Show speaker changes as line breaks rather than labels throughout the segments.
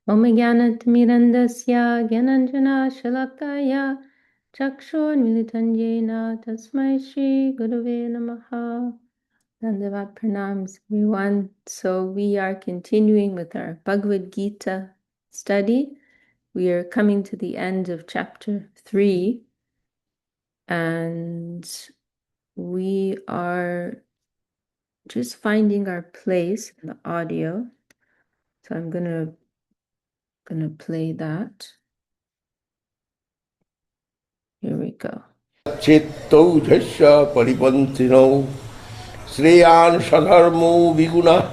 Om Jnanatimirandasya Gyananjana Shalakaya Chakshurmilitan Yena Tasmai Shri Gurave Namaha. Dandavat Pranams, everyone. So we are continuing with our Bhagavad-GÍTÁ study. We are coming to the end of chapter 3, and we are just finding our place in the audio. So I'm gonna play that. Here we go.
Chittau Jasya Paripantino Sriyan Sadharmo Viguna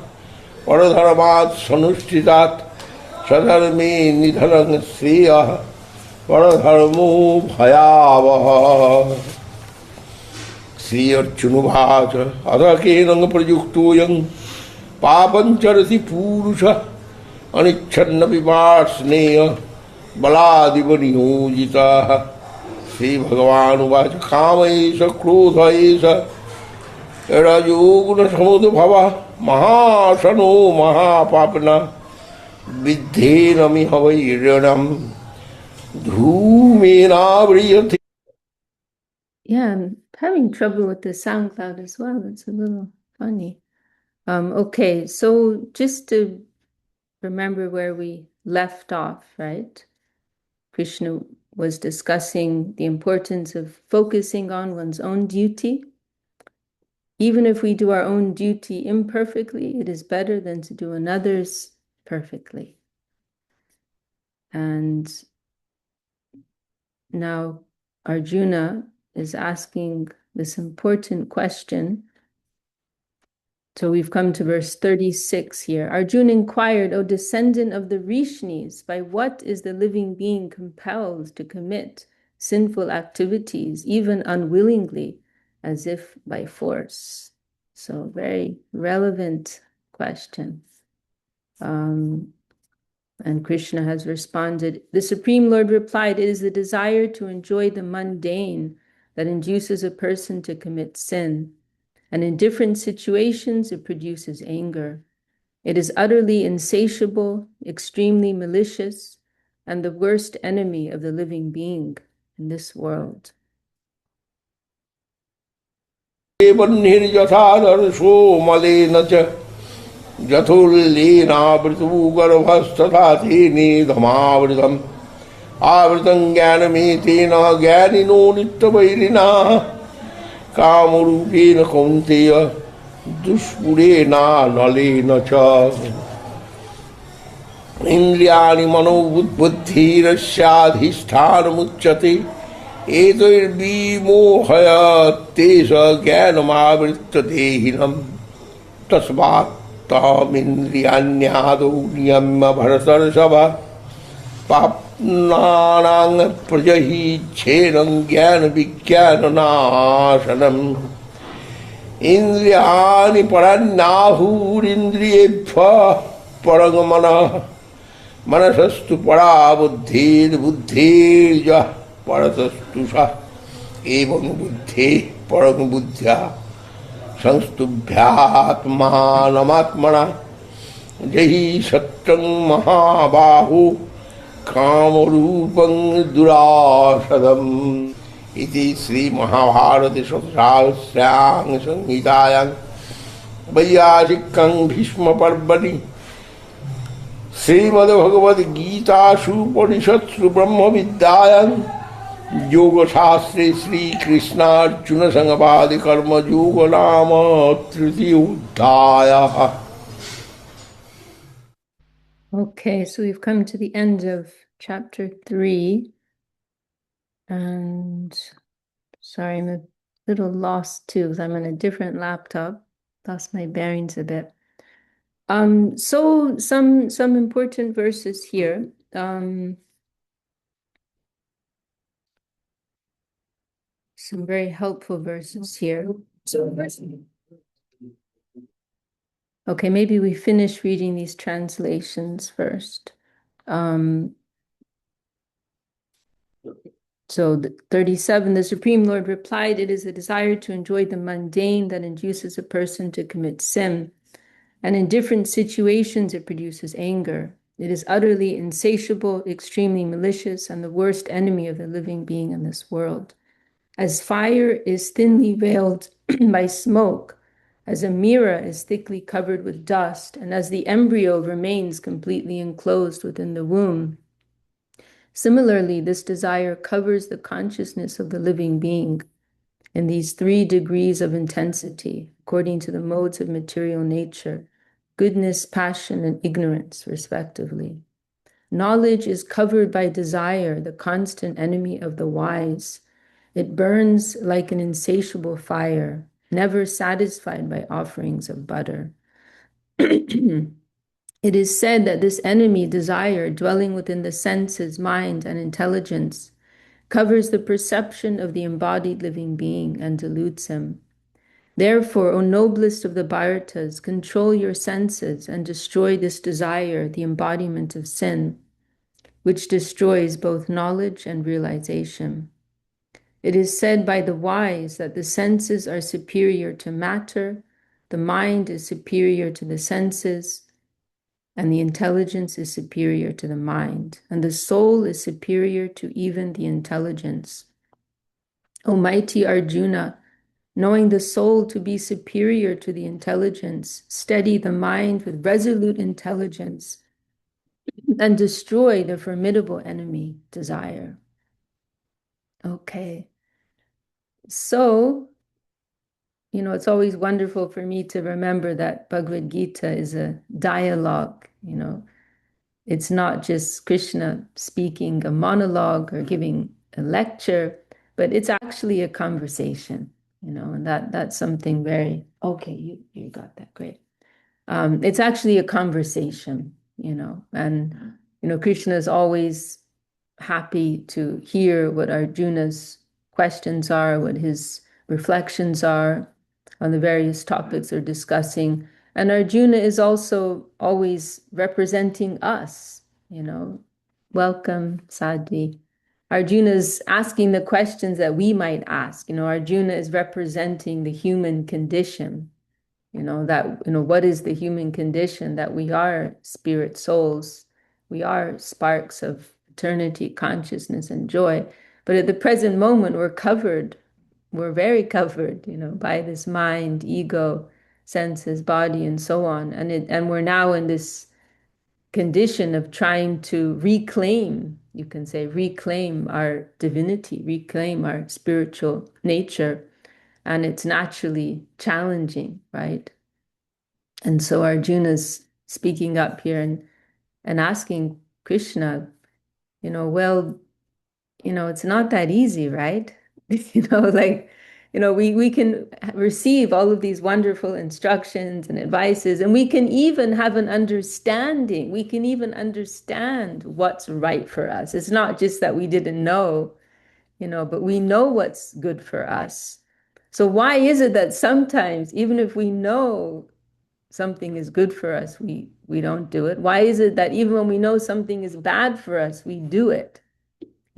Paradharmat Sanushtitat Sadharme Nidharang Sriya Paradharmo Bhayavaha Sri Archunubhaja Adhakenang Prayuktuyang Papancharasi Purusha Anichanna Vivasneya Baladivaniojita Sri Bhagavan Uvacha Kamesa Krodhaesa Rajoguna Samudbhava Mahasano Mahapapana Viddhena Mihavairanam Dhumena Vriyati.
Yeah, I'm having trouble with the sound cloud as well. It's a little funny. Okay, so just to remember where we left off, right? Krishna was discussing the importance of focusing on one's own duty. Even if we do our own duty imperfectly, it is better than to do another's perfectly. And now Arjuna is asking this important question. So we've come to verse 36 here. Arjuna inquired, O descendant of the Rishnis, by what is the living being compelled to commit sinful activities, even unwillingly, as if by force? So very relevant question. And Krishna has responded, the Supreme Lord replied, it is the desire to enjoy the mundane that induces a person to commit sin. And in different situations, it produces anger. It is utterly insatiable, extremely malicious, and the worst enemy of the living being in this world.
Kamurupena Kaunteya Dushpurena Nalena Cha Indriyani Manobuddhira Shadhisthana Muchyate Etoir Vimohaya Tesa Gyanamavritta Dehinam Tasmat Tam Indriyanyado Niyamma Bharatar Sabha Papnanang Prajahi Chenam Gyana Vigyana Nasanam Indriyani Parannahur Indriyebhya Paragamana Manasastu Parabuddhir Buddhirja Paratastusha Evam Buddhi Paragabuddhya Sanstubhyatmanamatmana Jahi Satyam Mahabahu Kamarupang Durasadam Iti Sri Mahabharati Sahasrang Samhitayang Vaiyāsikang Bhishma Parvati ಶ್ರೀಮದ್ ಭಗವದ್-ಗೀತಾಸು ಉಪನಿಷತ್ಸು ಬ್ರಹ್ಮವಿದ್ಯಾಯಾಂ ಯೋಗಶಾಸ್ತ್ರೇ ಶ್ರೀಕೃಷ್ಣಾರ್ಜುನ ಸಂವಾದೆ ಕರ್ಮಯೋಗ ನಾಮ ತೃತೀಯೋಧ್ಯಾಯಃ.
Okay, so we've come to the end of chapter 3. And sorry, I'm a little lost too, because I'm on a different laptop. Lost my bearings a bit. So some important verses here. Some very helpful verses here. Okay, maybe we finish reading these translations first. So 37, the Supreme Lord replied, it is a desire to enjoy the mundane that induces a person to commit sin. And in different situations, it produces anger. It is utterly insatiable, extremely malicious, and the worst enemy of the living being in this world. As fire is thinly veiled by smoke, as a mirror is thickly covered with dust, and as the embryo remains completely enclosed within the womb, similarly, this desire covers the consciousness of the living being in these 3 degrees of intensity, according to the modes of material nature, goodness, passion, and ignorance, respectively. Knowledge is covered by desire, the constant enemy of the wise. It burns like an insatiable fire, never satisfied by offerings of butter. It is said that this enemy, desire, dwelling within the senses, mind, and intelligence, covers the perception of the embodied living being and deludes him. Therefore, O noblest of the Bharatas, control your senses and destroy this desire, the embodiment of sin, which destroys both knowledge and realization. It is said by the wise that the senses are superior to matter, the mind is superior to the senses, and the intelligence is superior to the mind, and the soul is superior to even the intelligence. O mighty Arjuna, knowing the soul to be superior to the intelligence, steady the mind with resolute intelligence and destroy the formidable enemy, desire. Okay. So, it's always wonderful for me to remember that Bhagavad-Gītā is a dialogue, It's not just Krishna speaking a monologue or giving a lecture, but it's actually a conversation, and that's something very, okay, you got that, great. It's actually a conversation, and, Krishna is always happy to hear what Arjuna's questions are, what his reflections are on the various topics they're discussing. And Arjuna is also always representing us, Welcome, Sadhvi. Arjuna is asking the questions that we might ask. Arjuna is representing the human condition, what is the human condition? That we are spirit souls. We are sparks of eternity, consciousness, and joy. But at the present moment, we're very covered, by this mind, ego, senses, body, and so on. And we're now in this condition of trying to reclaim, you can say, reclaim our divinity, reclaim our spiritual nature. And it's naturally challenging, right? And so Arjuna's speaking up here and asking Krishna, it's not that easy, right? We can receive all of these wonderful instructions and advices, and we can even have an understanding. We can even understand what's right for us. It's not just that we didn't know, but we know what's good for us. So why is it that sometimes, even if we know something is good for us, we don't do it? Why is it that even when we know something is bad for us, we do it?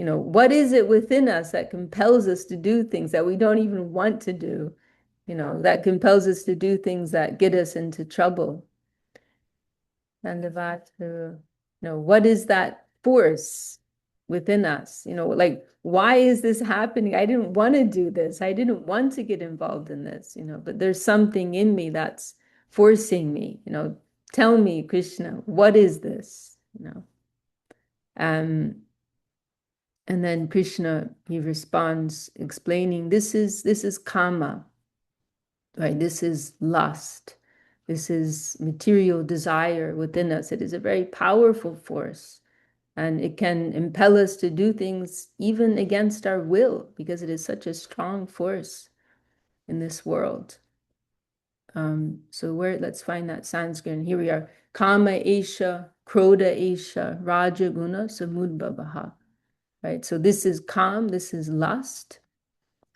What is it within us that compels us to do things that we don't even want to do? That compels us to do things that get us into trouble. And what is that force within us? Why is this happening? I didn't want to do this. I didn't want to get involved in this, but there's something in me that's forcing me, tell me, Krishna, what is this? And then Krishna, he responds, explaining, this is kama, right? This is lust. This is material desire within us. It is a very powerful force, and it can impel us to do things even against our will, because it is such a strong force in this world. So let's find that Sanskrit. And here we are. Kama esha, krodha esha, raja guna samudbhavaha. Right, so this is kam, this is lust,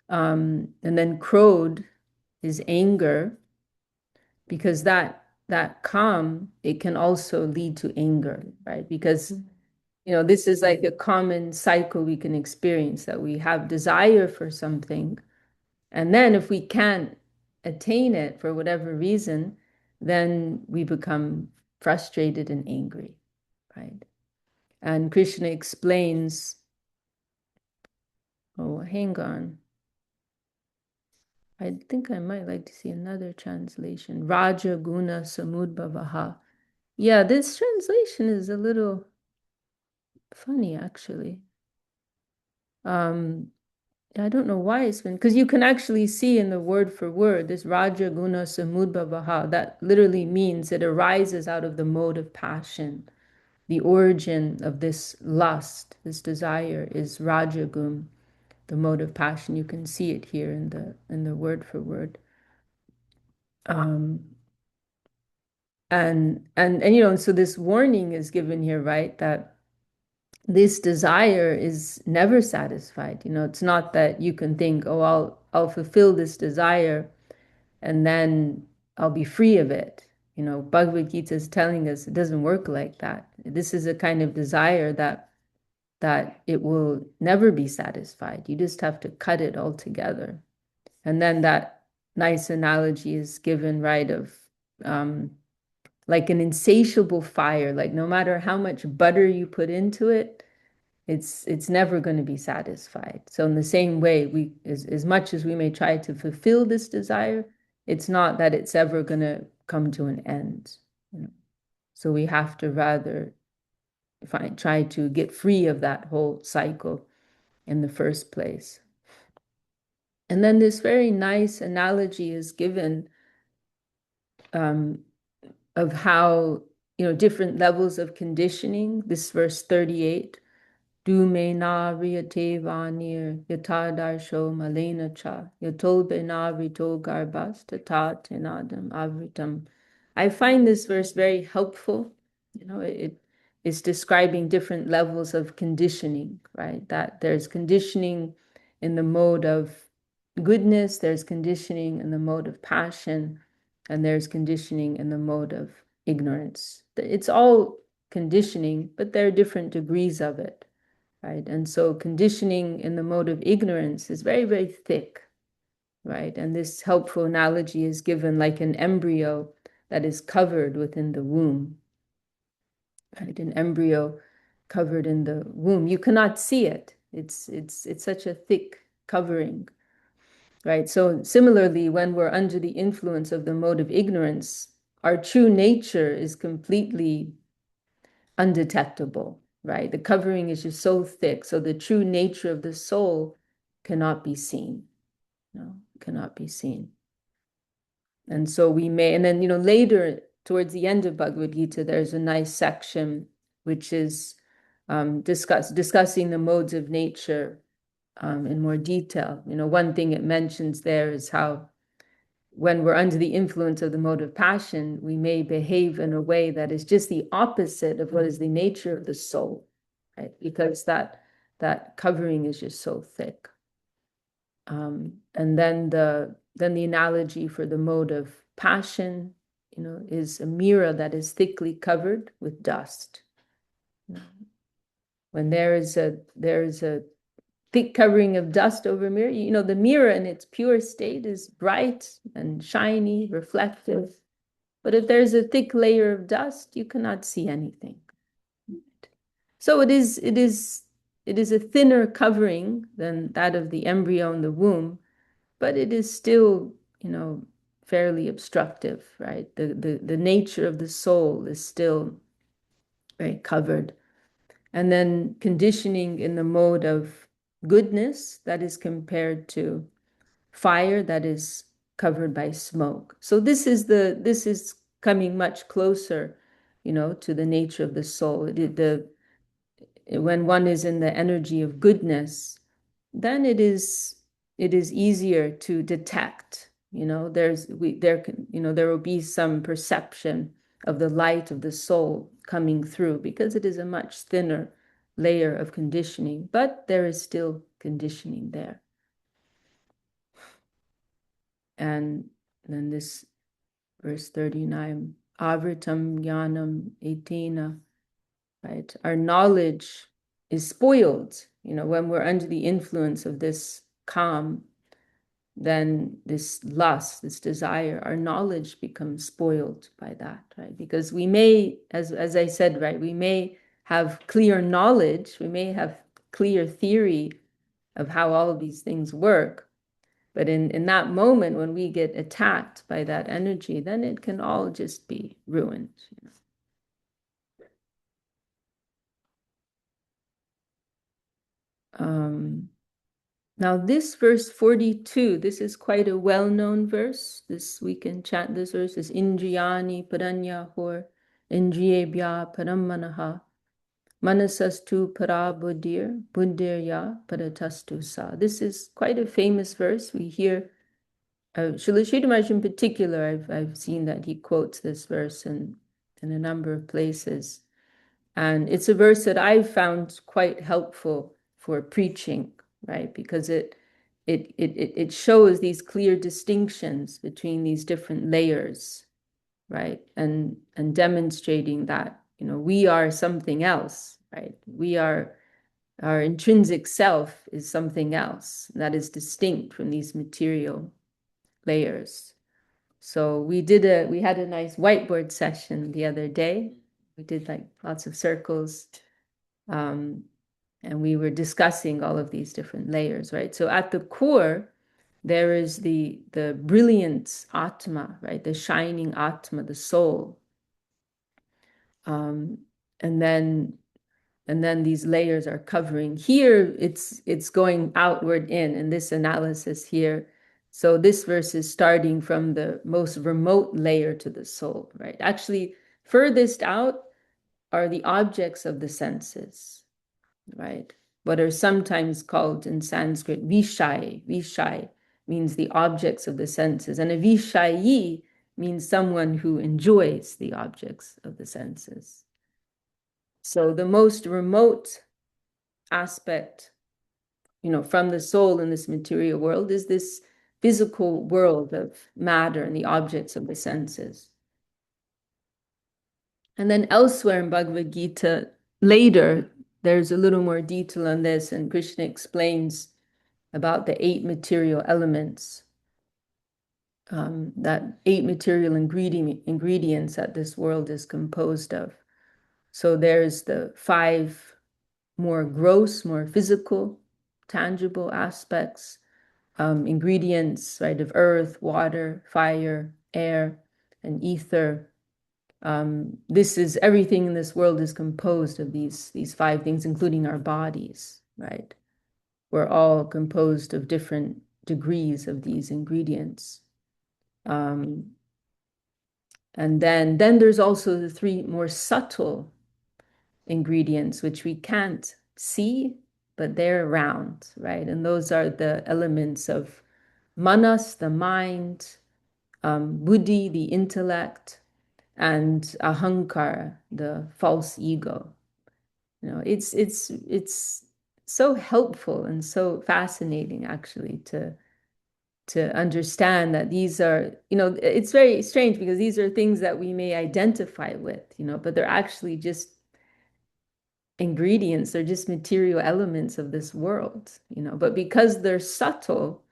and then krodh is anger, because that kam, it can also lead to anger, right? Because this is like a common cycle we can experience, that we have desire for something, and then if we can't attain it for whatever reason, then we become frustrated and angry, right? And Krishna explains, oh, hang on. I think I might like to see another translation. Raja Guna Samudbhavaha. Yeah, this translation is a little funny, actually. I don't know why it's been, because you can actually see in the word for word, this Raja Guna Samudbhavaha, that literally means it arises out of the mode of passion. The origin of this lust, this desire, is Rajagun, the mode of passion. You can see it here in the word for word. And so this warning is given here, right? That this desire is never satisfied. It's not that you can think, oh, I'll fulfill this desire and then I'll be free of it. Bhagavad Gita is telling us it doesn't work like that. This is a kind of desire that it will never be satisfied. You just have to cut it altogether. And then that nice analogy is given, right, of like an insatiable fire. Like no matter how much butter you put into it, it's never going to be satisfied. So in the same way, we as much as we may try to fulfill this desire, it's not that it's ever going to come to an end. So we have to rather try to get free of that whole cycle in the first place. And then this very nice analogy is given of how, different levels of conditioning. This verse 38, Dume na riyate vanir yatadarsho malena cha yatolbe na rito garbas tata tenadam avritam. I find this verse very helpful. It is describing different levels of conditioning, right? That there's conditioning in the mode of goodness, there's conditioning in the mode of passion, and there's conditioning in the mode of ignorance. It's all conditioning, but there are different degrees of it, right? And so conditioning in the mode of ignorance is very, very thick, right? And this helpful analogy is given like an embryo that is covered within the womb, right? An embryo covered in the womb. You cannot see it. It's such a thick covering, right? So similarly, when we're under the influence of the mode of ignorance, our true nature is completely undetectable, right? The covering is just so thick. So the true nature of the soul cannot be seen, cannot be seen. And so we may, and then, later towards the end of Bhagavad Gita, there's a nice section which is discussing the modes of nature in more detail. One thing it mentions there is how when we're under the influence of the mode of passion, we may behave in a way that is just the opposite of what is the nature of the soul, right? Because that covering is just so thick. And then the analogy for the mode of passion, is a mirror that is thickly covered with dust. When there is a thick covering of dust over a mirror, the mirror in its pure state is bright and shiny, reflective. But if there's a thick layer of dust, you cannot see anything. So it is a thinner covering than that of the embryo in the womb, but it is still, fairly obstructive, right? The nature of the soul is still very covered. And then conditioning in the mode of goodness, that is compared to fire that is covered by smoke. So this is coming much closer, to the nature of the soul. When one is in the energy of goodness, then it is easier to detect. There will be some perception of the light of the soul coming through because it is a much thinner layer of conditioning, but there is still conditioning there. And then this verse 39, Avritam Jnanam Etena, right? Our knowledge is spoiled. When we're under the influence of this calm, then this lust, this desire, our knowledge becomes spoiled by that, right? Because we may, as I said, right, we may have clear knowledge, we may have clear theory of how all of these things work, but in that moment when we get attacked by that energy, then it can all just be ruined. Now this verse 42, this is quite a well-known verse. We can chant this verse is Indriyani Paranyahor Indriyebhya Parammanaha Manasastu Parabuddhir Buddhirya Paratastu Sa. This is quite a famous verse. We hear Srila Sridhar Maharaj in particular, I've seen that he quotes this verse in a number of places. And it's a verse that I've found quite helpful for preaching, right? Because it shows these clear distinctions between these different layers, right? And demonstrating that, we are something else, right? Our intrinsic self is something else that is distinct from these material layers. So we had a nice whiteboard session the other day. We did like lots of circles, and we were discussing all of these different layers, right? So at the core, there is the brilliant Atma, right? The shining Atma, the soul. And then these layers are covering. Here, it's going outward in this analysis here. So this verse is starting from the most remote layer to the soul, right? Actually, furthest out are the objects of the senses, right? What are sometimes called in Sanskrit Vishai. Vishai means the objects of the senses. And a Vishayi means someone who enjoys the objects of the senses. So the most remote aspect, from the soul in this material world is this physical world of matter and the objects of the senses. And then elsewhere in Bhagavad Gita, later, there's a little more detail on this, and Krishna explains about the 8 material elements, that 8 material ingredients that this world is composed of. So there's the 5 more gross, more physical, tangible aspects, ingredients, right, of earth, water, fire, air, and ether. This is everything in this world is composed of these 5 things, including our bodies, right? We're all composed of different degrees of these ingredients. And then there's also the 3 more subtle ingredients, which we can't see, but they're around, right? And those are the elements of manas, the mind, buddhi, the intellect, and ahankara, the false ego. It's so helpful and so fascinating, actually, to understand that these are, it's very strange because these are things that we may identify with, but they're actually just ingredients, they're just material elements of this world, but because they're subtle,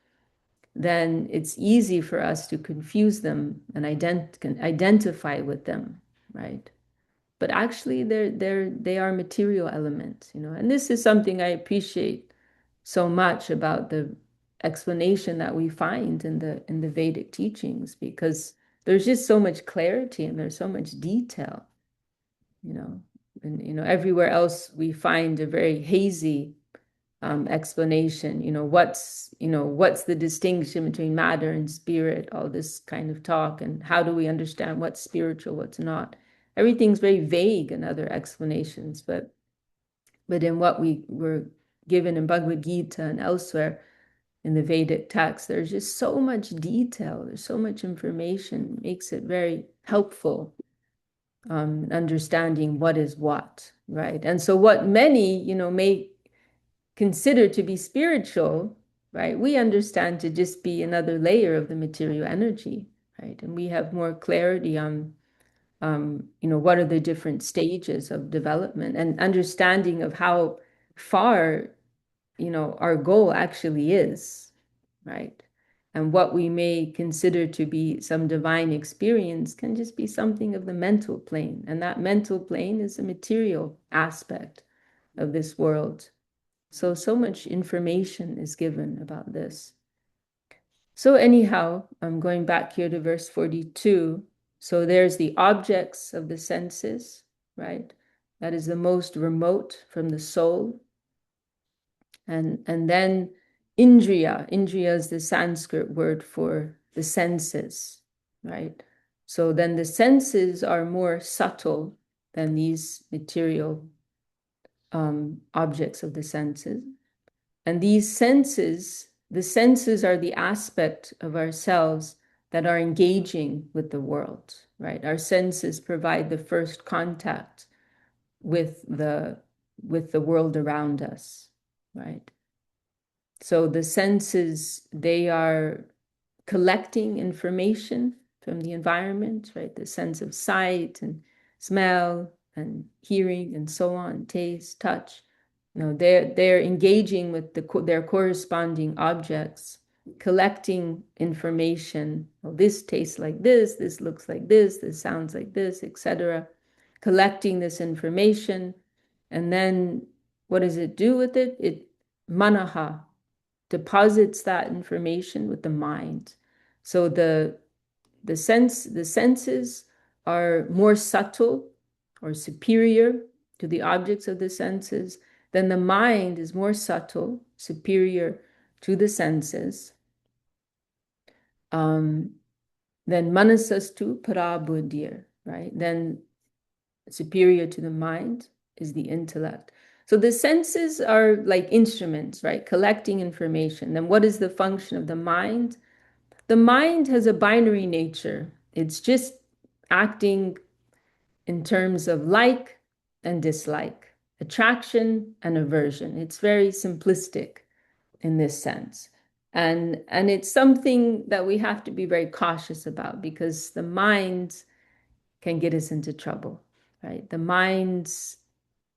then it's easy for us to confuse them and identify with them, right? But actually they are material elements, and this is something I appreciate so much about the explanation that we find in the Vedic teachings, because there's just so much clarity and there's so much detail, and everywhere else we find a very hazy explanation, what's the distinction between matter and spirit, all this kind of talk, and how do we understand what's spiritual, what's not. Everything's very vague in other explanations, but in what we were given in Bhagavad Gita and elsewhere in the Vedic text, there's just so much detail, there's so much information, it makes it very helpful understanding what is what, right? And so what many, may consider to be spiritual, right, we understand to just be another layer of the material energy, right? And we have more clarity on, what are the different stages of development and understanding of how far, our goal actually is, right? And what we may consider to be some divine experience can just be something of the mental plane. And that mental plane is a material aspect of this world. So much information is given about this. So anyhow, I'm going back here to verse 42. So there's the objects of the senses, right? That is the most remote from the soul. And then Indriya. Indriya is the Sanskrit word for the senses, right? So then the senses are more subtle than these material objects of the senses. And these senses, the senses are the aspect of ourselves that are engaging with the world, right? Our senses provide the first contact with the world around us, right? So the senses, they are collecting information from the environment, right? The sense of sight and smell and hearing and so on, taste, touch. They're engaging with their corresponding objects, collecting information. Well, this tastes like this looks like this sounds like this, etc. Collecting this information, and then what does it do with it? It manaha deposits that information with the mind. So the senses are more subtle or superior to the objects of the senses. Then the mind is more subtle, superior to the senses. Then manasastu parabuddhir, right? Then superior to the mind is the intellect. So the senses are like instruments, right? Collecting information. Then what is the function of the mind? The mind has a binary nature. It's just acting in terms of like and dislike, attraction and aversion. It's very simplistic in this sense. And it's something that we have to be very cautious about, because the mind can get us into trouble, right? The mind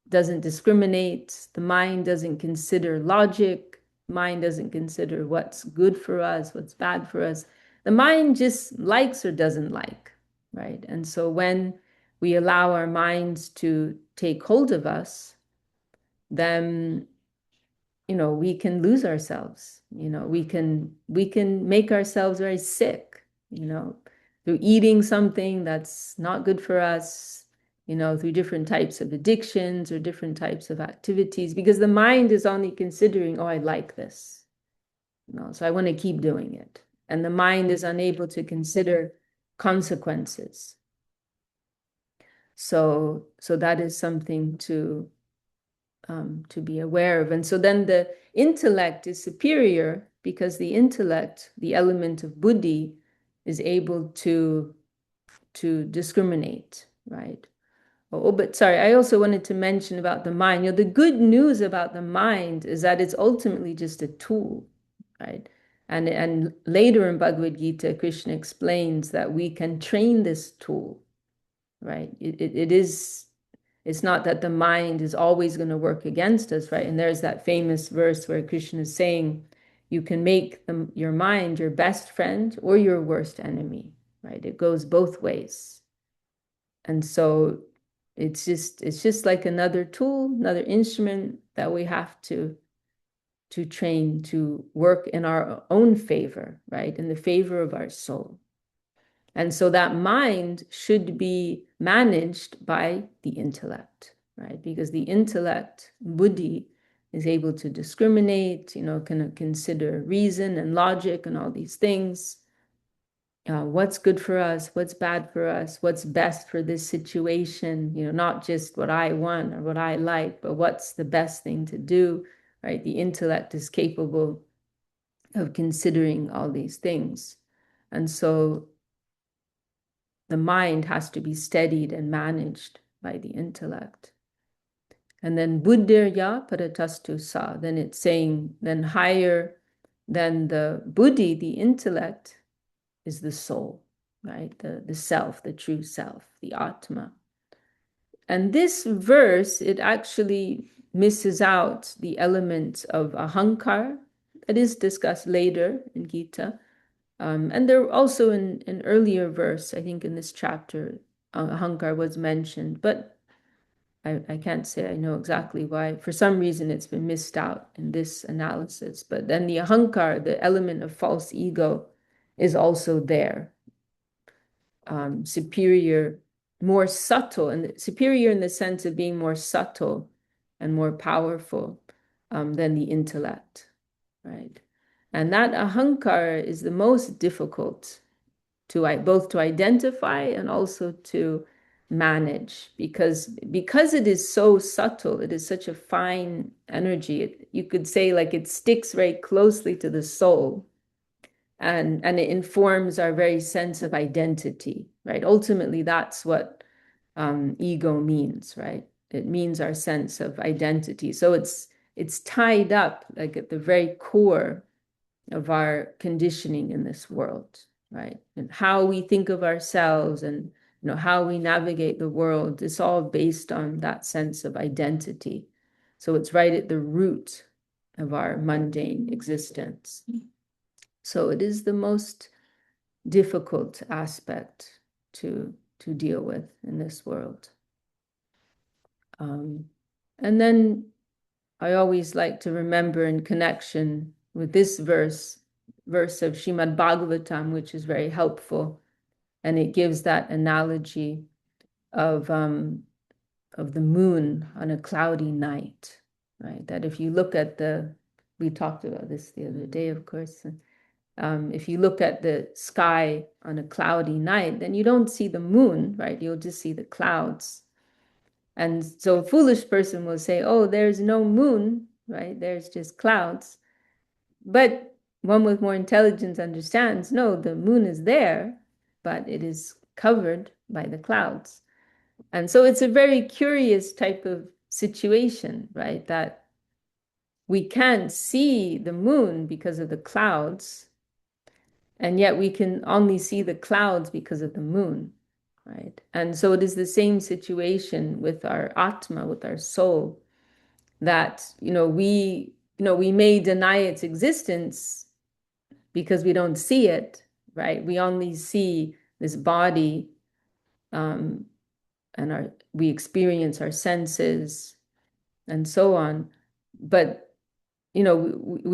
doesn't discriminate. The mind doesn't consider logic. Mind doesn't consider what's good for us, what's bad for us. The mind just likes or doesn't like, right? And so when we allow our minds to take hold of us, then, we can lose ourselves. We can make ourselves very sick, through eating something that's not good for us, through different types of addictions or different types of activities, because the mind is only considering, oh, I like this, so I want to keep doing it. And the mind is unable to consider consequences. So that is something to be aware of. And so then the intellect is superior, because the intellect, the element of buddhi, is able to discriminate, right? Oh, but sorry, I also wanted to mention about the mind. The good news about the mind is that it's ultimately just a tool, right? And later in Bhagavad-Gītā, Krishna explains that we can train this tool, right? It's not that the mind is always going to work against us, right? And there's that famous verse where Krishna is saying, you can make your mind your best friend or your worst enemy, right? It goes both ways. And so it's just like another tool, another instrument that we have to train to work in our own favor, right? In the favor of our soul. And so that mind should be managed by the intellect, right? Because the intellect, buddhi, is able to discriminate, can consider reason and logic and all these things. What's good for us, what's bad for us, what's best for this situation, not just what I want or what I like, but what's the best thing to do, right? The intellect is capable of considering all these things. And so the mind has to be steadied and managed by the intellect. And then buddhirya paratastu sa, then it's saying, then higher than the buddhi, the intellect, is the soul, right? The self, the true self, the Atma. And this verse, it actually misses out the element of ahankar that is discussed later in Gita, And there also in an earlier verse, I think in this chapter, ahankar was mentioned, but I can't say I know exactly why. For some reason, it's been missed out in this analysis. But then the ahankar, the element of false ego, is also there. Superior, more subtle, and superior in the sense of being more subtle and more powerful than the intellect, right? And that ahankar is the most difficult to both to identify and also to manage, because it is so subtle, it is such a fine energy. You could say like it sticks very closely to the soul, and it informs our very sense of identity, right? Ultimately, that's what ego means, right? It means our sense of identity. So it's tied up like at the very core of our conditioning in this world, right? And how we think of ourselves and how we navigate the world is all based on that sense of identity. So it's right at the root of our mundane existence. So it is the most difficult aspect to deal with in this world. And then I always like to remember in connection with this verse of ЩРީМAD Bhagavatam, which is very helpful, and it gives that analogy of the moon on a cloudy night, right? That if you look at we talked about this the other day, of course. If you look at the sky on a cloudy night, then you don't see the moon, right? You'll just see the clouds. And so a foolish person will say, oh, there's no moon, right? There's just clouds. But one with more intelligence understands, no, the moon is there, but it is covered by the clouds. And so it's a very curious type of situation, right? That we can't see the moon because of the clouds, and yet we can only see the clouds because of the moon, right? And so it is the same situation with our Atma, with our soul, that, we may deny its existence because we don't see it, right? We only see this body, and we experience our senses and so on. But we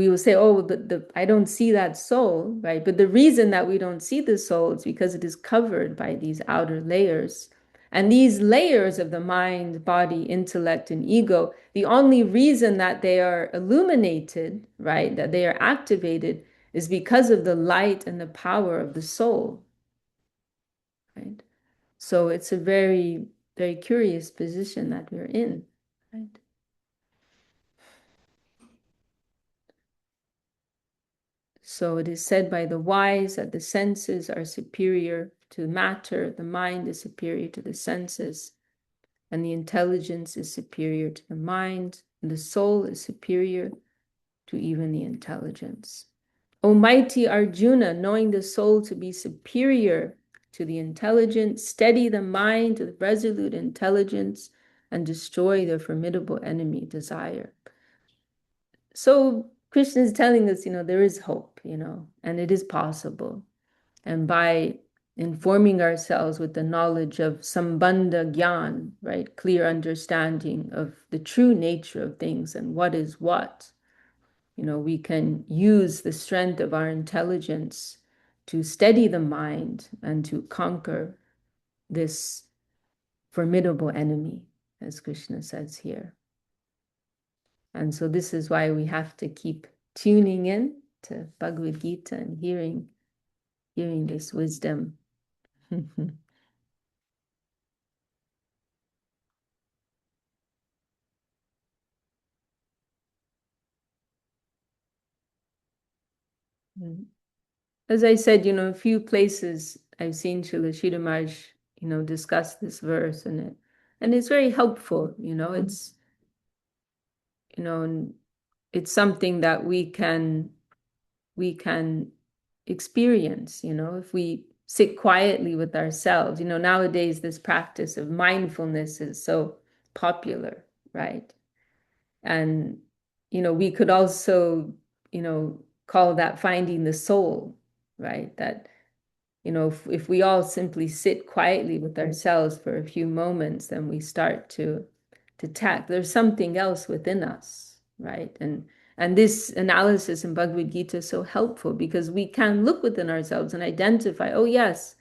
will say, oh, I don't see that soul, right? But the reason that we don't see the soul is because it is covered by these outer layers. And these layers of the mind, body, intellect, and ego, the only reason that they are illuminated, right, that they are activated, is because of the light and the power of the soul, right? So it's a very, very curious position that we're in, right? So it is said by the wise that the senses are superior to matter, the mind is superior to the senses, and the intelligence is superior to the mind, and the soul is superior to even the intelligence. O mighty Arjuna, knowing the soul to be superior to the intelligence, steady the mind with resolute intelligence and destroy the formidable enemy, desire. So Krishna is telling us, there is hope, and it is possible. And by informing ourselves with the knowledge of sambandha gyan, right, clear understanding of the true nature of things and what is what, we can use the strength of our intelligence to steady the mind and to conquer this formidable enemy, as Krishna says here. And so this is why we have to keep tuning in to Bhagavad-GÍTÁ and hearing this wisdom. As I said, a few places I've seen Srila Sridharaj, discuss this verse, and it's very helpful. It's something that we can experience, if we sit quietly with ourselves. Nowadays this practice of mindfulness is so popular, right? And we could also call that finding the soul, right? That, if we all simply sit quietly with ourselves for a few moments, then we start to tack. There's something else within us, right? And this analysis in Bhagavad Gita is so helpful because we can look within ourselves and identify, oh yes,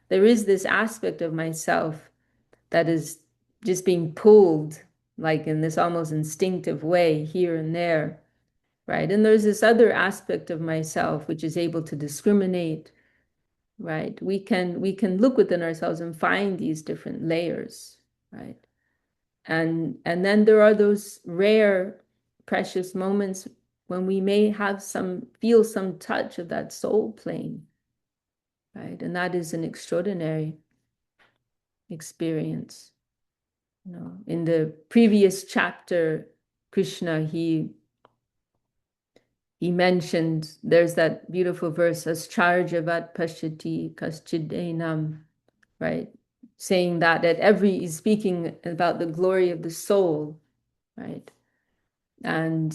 there is this aspect of myself that is just being pulled like in this almost instinctive way here and there, right? And there's this other aspect of myself which is able to discriminate, right? We can look within ourselves and find these different layers, right? And then there are those rare, precious moments when we may have feel some touch of that soul plane, right? And that is an extraordinary experience. In the previous chapter, Krishna, he mentioned, there's that beautiful verse, "Ascharjavat pashyati kaschidenam," right? Saying that he's speaking about the glory of the soul, right? And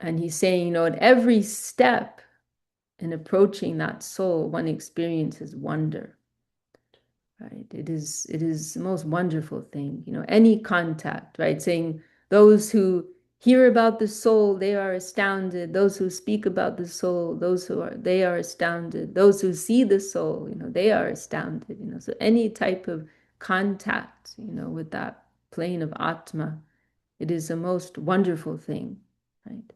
he's saying, at every step in approaching that soul, one experiences wonder, right? It is the most wonderful thing, any contact, right? Saying those who hear about the soul, they are astounded. Those who speak about the soul, they are astounded. Those who see the soul, they are astounded, So any type of contact, with that plane of Atma, it is the most wonderful thing, right?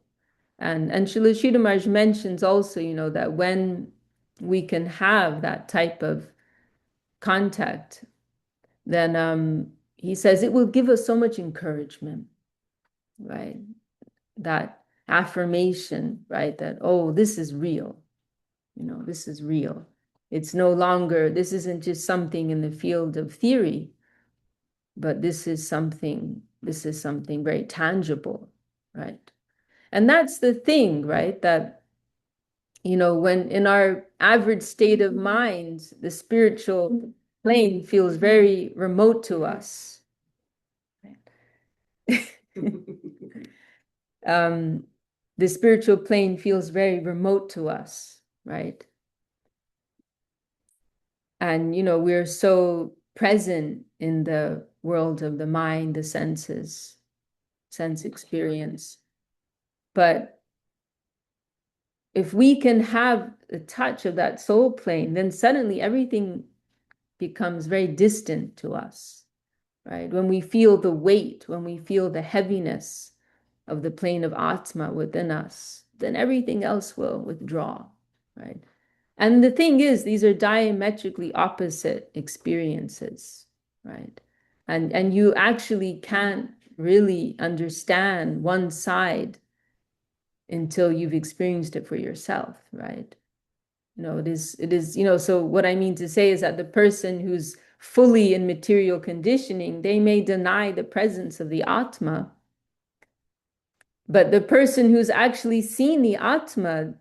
And Srila Sridhar Maharaj mentions also, that when we can have that type of contact, then he says it will give us so much encouragement, right? That affirmation, right? That, oh, this is real, this is real. It's no longer, this isn't just something in the field of theory, but this is something very tangible, right? And that's the thing, right? That, when in our average state of mind, the spiritual plane feels very remote to us. The spiritual plane feels very remote to us, right? And, we're so present in the world of the mind, the senses, sense experience. But if we can have a touch of that soul plane, then suddenly everything becomes very distant to us, right? When we feel the weight, when we feel the heaviness of the plane of Atma within us, then everything else will withdraw, right? And the thing is, these are diametrically opposite experiences, right? And you actually can't really understand one side until you've experienced it for yourself, right? It is, so what I mean to say is that the person who's fully in material conditioning, they may deny the presence of the Atma, but the person who's actually seen the Atma,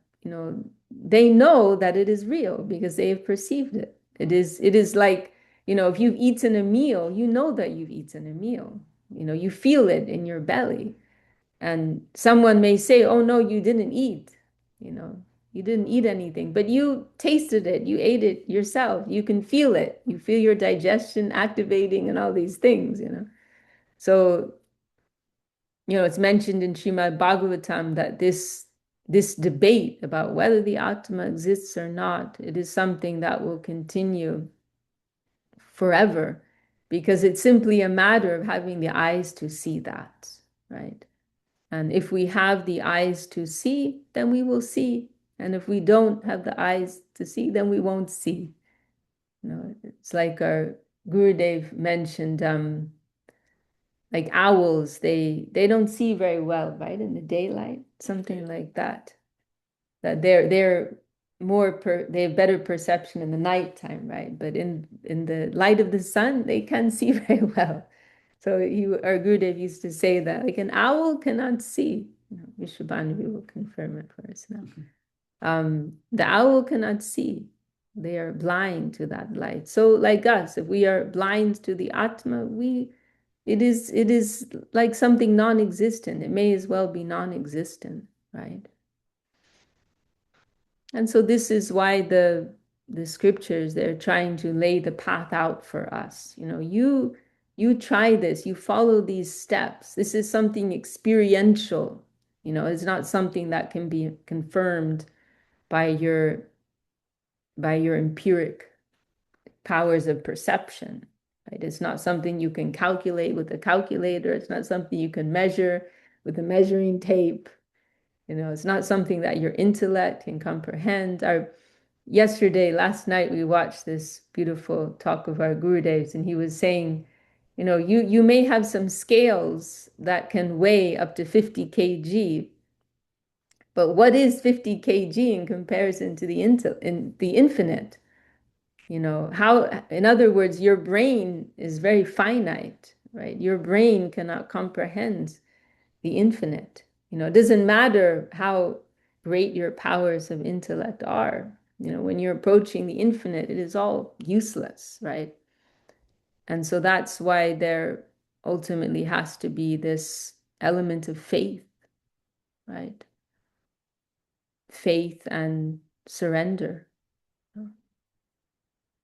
they know that it is real because they have perceived it. It is like, if you've eaten a meal, you know that you've eaten a meal. You feel it in your belly. And someone may say, oh no, you didn't eat. You didn't eat anything, but you tasted it, you ate it yourself. You can feel it. You feel your digestion activating and all these things, So, it's mentioned in ЩРީМАD Bhagavatam that this debate about whether the Atma exists or not, it is something that will continue forever because it's simply a matter of having the eyes to see that, right? And if we have the eyes to see, then we will see. And if we don't have the eyes to see, then we won't see. It's like our Gurudev mentioned, like owls, they don't see very well, right, in the daylight, something like that. That they're more they have better perception in the nighttime, right? But in the light of the sun, they can see very well. So our Gurudev used to say that, like an owl cannot see. Vishwabhanuvi will confirm it for us now. The owl cannot see. They are blind to that light. So like us, if we are blind to the Atma, it is like something non-existent. It may as well be non-existent, right? And so this is why the scriptures, they're trying to lay the path out for us. You try this, you follow these steps. This is something experiential. It's not something that can be confirmed by your empiric powers of perception. Right? It's not something you can calculate with a calculator. It's not something you can measure with a measuring tape. It's not something that your intellect can comprehend. Last night, we watched this beautiful talk of our Gurudevs, and he was saying, you may have some scales that can weigh up to 50 kg, but what is 50 kg in comparison to the infinite? In other words, your brain is very finite, right? Your brain cannot comprehend the infinite. It doesn't matter how great your powers of intellect are. When you're approaching the infinite, it is all useless, right? And so that's why there ultimately has to be this element of faith, right? Faith and surrender.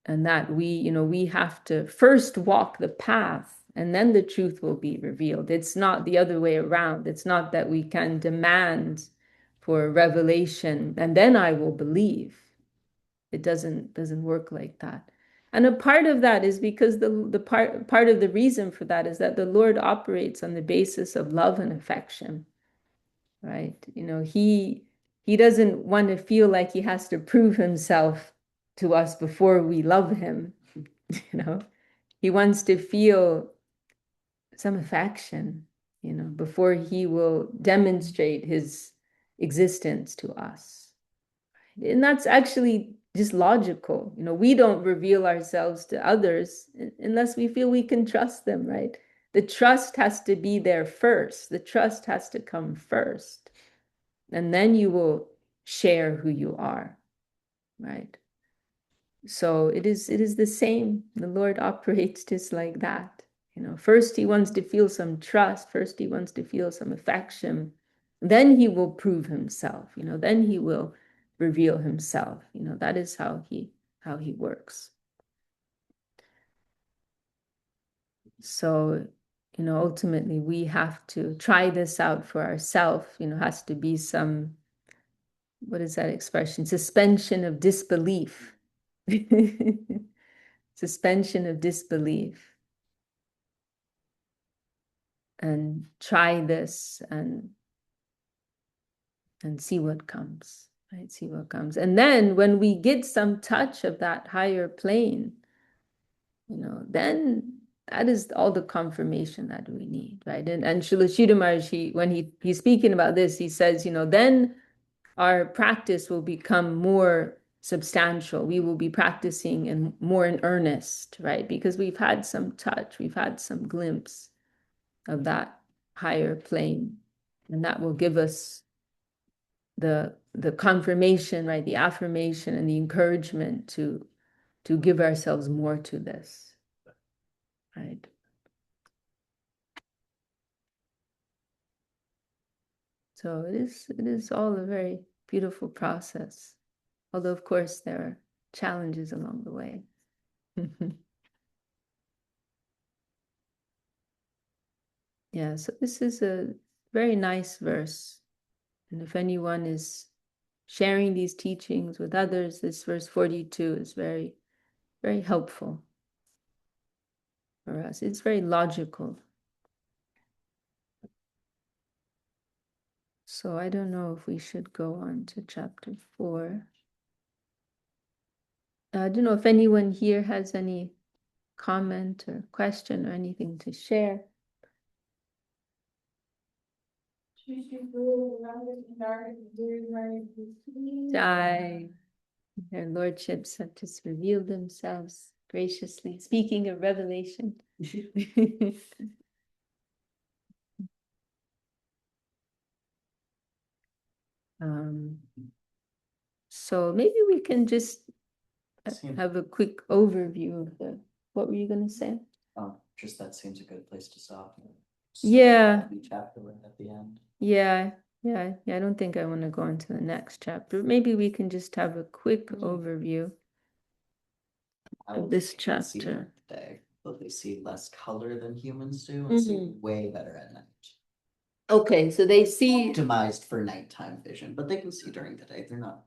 And that we have to first walk the path, and then the truth will be revealed. It's not the other way around. It's not that we can demand for revelation and then I will believe. It doesn't work like that. And a part of that is because the part of the reason for that is that the Lord operates on the basis of love and affection, right? He doesn't want to feel like he has to prove himself to us before we love him. He wants to feel some affection, before he will demonstrate his existence to us. And that's actually just logical. We don't reveal ourselves to others unless we feel we can trust them, right? The trust has to be there first. The trust has to come first. And then you will share who you are, right? So it is the same. The Lord operates just like that. First he wants to feel some trust. First he wants to feel some affection. Then he will prove himself. Then he will reveal himself. That is how he works. So, ultimately we have to try this out for ourselves. Has to be some, what is that expression? Suspension of disbelief. Suspension of disbelief. And try this and see what comes, right? See what comes. And then when we get some touch of that higher plane, then that is all the confirmation that we need, right? And Srila Sridhar Maharaj, when he's speaking about this, he says, then our practice will become more substantial. We will be practicing and more in earnest, right? Because we've had some touch, we've had some glimpse of that higher plane, and that will give us the confirmation, right? The affirmation and the encouragement to give ourselves more to this, right? So it is all a very beautiful process, although of course there are challenges along the way. Yeah, so this is a very nice verse. And if anyone is sharing these teachings with others, this verse 42 is very, very helpful for us. It's very logical. So I don't know if we should go on to chapter 4. I don't know if anyone here has any comment or question or anything to share. Jai. Their lordships have just revealed themselves graciously. Speaking of revelation. So maybe we can just have a quick overview of what were you going to say?
Just that seems a good place to stop.
Yeah.
Chapter at the end.
Yeah, Yeah, I don't think I want to go into the next chapter. Maybe we can just have a quick overview of this chapter.
But they see less color than humans do and see way better at night.
Okay, so they see
Optimized for nighttime vision, but they can see during the day. They're not.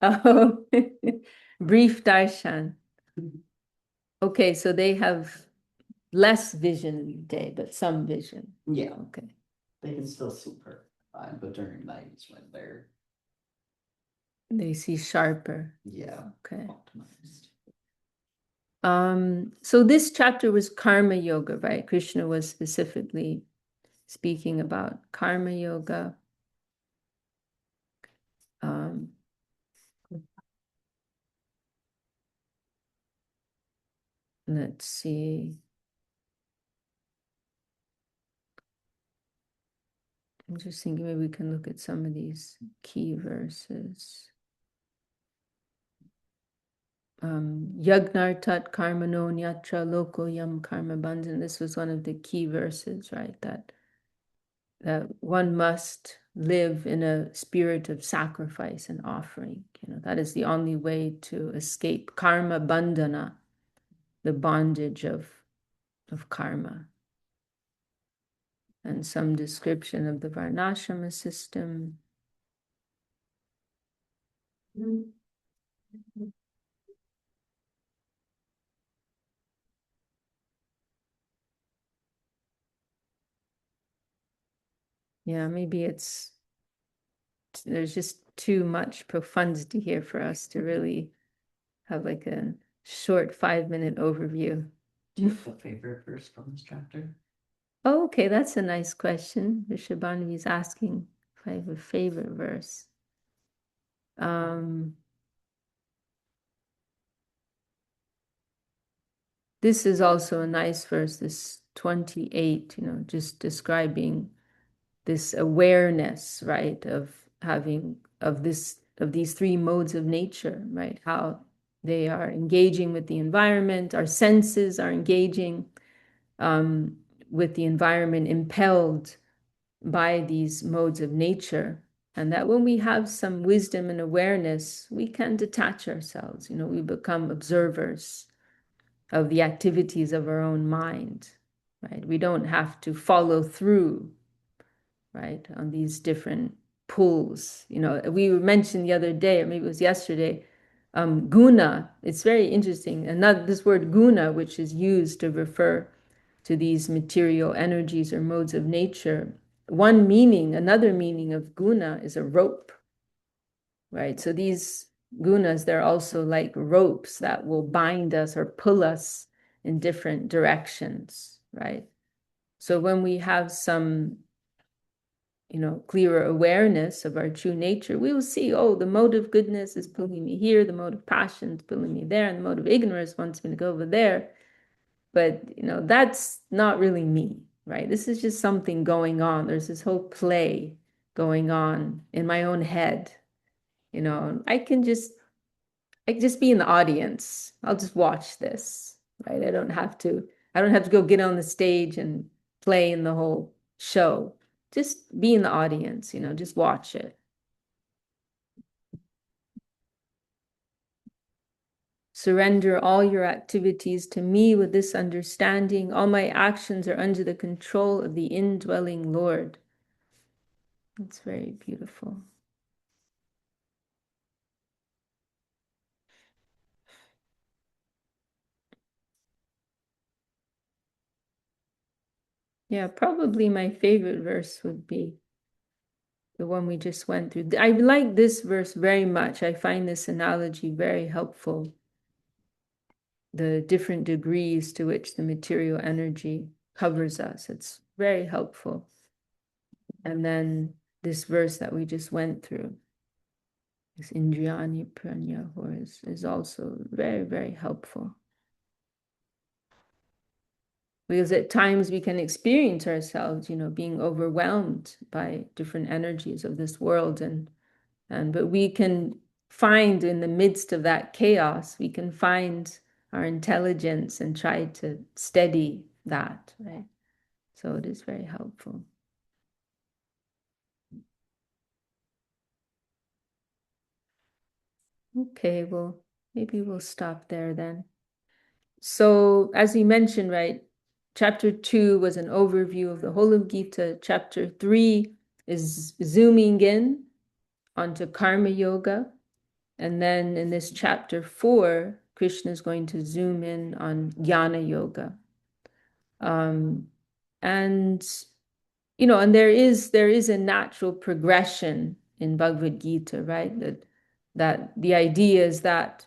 oh, brief darshan. Okay, so they have less vision in the day, but some vision.
Yeah.
Okay.
They can still see perfect fine, but during night is when
they see sharper.
Yeah.
Okay.
Optimized.
So this chapter was karma yoga, right? Krishna was specifically speaking about karma yoga. Let's see. I'm just thinking maybe we can look at some of these key verses. Yagnartat karmano nyatra loko yam karma bandhan. This was one of the key verses, right? That one must live in a spirit of sacrifice and offering. That is the only way to escape karma bandhana, the bondage of karma. And some description of the varnashrama system. Yeah, maybe there's just too much profundity here for us to really have like a short 5-minute overview.
Do you have a favorite verse from this chapter?
Oh, okay, that's a nice question. Vishabhanavi is asking if I have a favorite verse. This is also a nice verse, this 28, just describing this awareness, right, of having these three modes of nature, right? How they are engaging with the environment, our senses are engaging with the environment, impelled by these modes of nature. And that when we have some wisdom and awareness, we can detach ourselves. We become observers of the activities of our own mind, right? We don't have to follow through, right, on these different pulls. We mentioned the other day, or maybe it was yesterday, guna. It's very interesting. And not this word guna, which is used to refer to these material energies or modes of nature. Another meaning of guna is a rope, right? So these gunas, they're also like ropes that will bind us or pull us in different directions, right? So when we have some clearer awareness of our true nature, we will see, oh, the mode of goodness is pulling me here, the mode of passion is pulling me there, and the mode of ignorance wants me to go over there. But, that's not really me, right? This is just something going on. There's this whole play going on in my own head. I can just be in the audience. I'll just watch this, right? I don't have to go get on the stage and play in the whole show. Just be in the audience, just watch it. Surrender all your activities to me with this understanding. All my actions are under the control of the indwelling Lord. That's very beautiful. Yeah, probably my favorite verse would be the one we just went through. I like this verse very much. I find this analogy very helpful. The different degrees to which the material energy covers us. It's very helpful. And then this verse that we just went through, this Indriyani Pranya, is also very, very helpful. Because at times we can experience ourselves, being overwhelmed by different energies of this world, but we can find in the midst of that chaos, we can find our intelligence and try to steady that, right? So it is very helpful. Okay, well, maybe we'll stop there then. So, as we mentioned, right, chapter 2 was an overview of the whole of Gita. Chapter 3 is zooming in onto karma yoga. And then in this chapter 4, Krishna is going to zoom in on jnana yoga. And and there is a natural progression in Bhagavad Gita, right? That the idea is that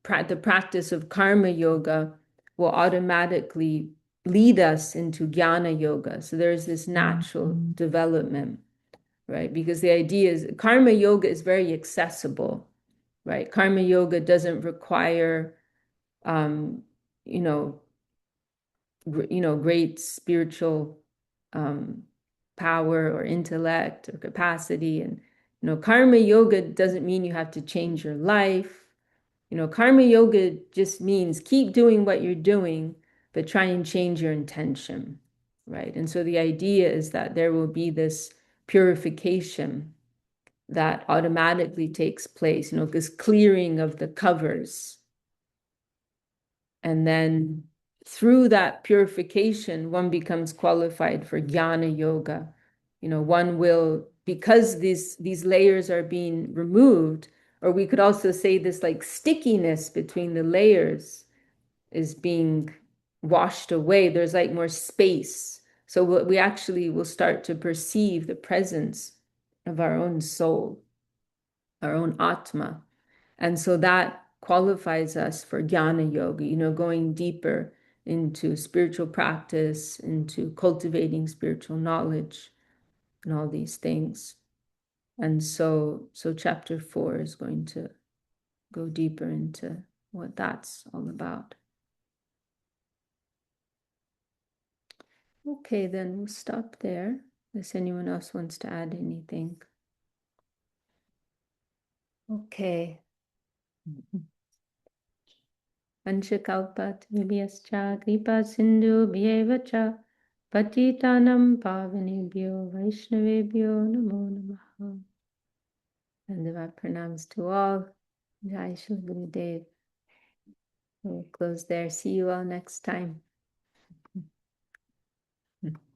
the practice of karma yoga will automatically lead us into jnana yoga. So there's this natural development, right? Because the idea is karma yoga is very accessible, right? Karma yoga doesn't require, great spiritual power or intellect or capacity. And, karma yoga doesn't mean you have to change your life. Karma yoga just means keep doing what you're doing, but try and change your intention, right? And so the idea is that there will be this purification that automatically takes place, this clearing of the covers. And then through that purification, one becomes qualified for jnana yoga. One will, because these layers are being removed, or we could also say this like stickiness between the layers is being washed away. There's like more space. So we actually will start to perceive the presence of our own soul, our own Atma. And so that qualifies us for jnana yoga, going deeper into spiritual practice, into cultivating spiritual knowledge and all these things. And so chapter 4 is going to go deeper into what that's all about. Okay, then we'll stop there, unless anyone else wants to add anything. Okay. Vanchakalpatarubhyascha kripa sindhubhyeva cha patitanam pavanebhyo vaishnavebhyo namo namaha. Dandavat pranams to all. Jai Shri Gurudev. We'll close there. See you all next time.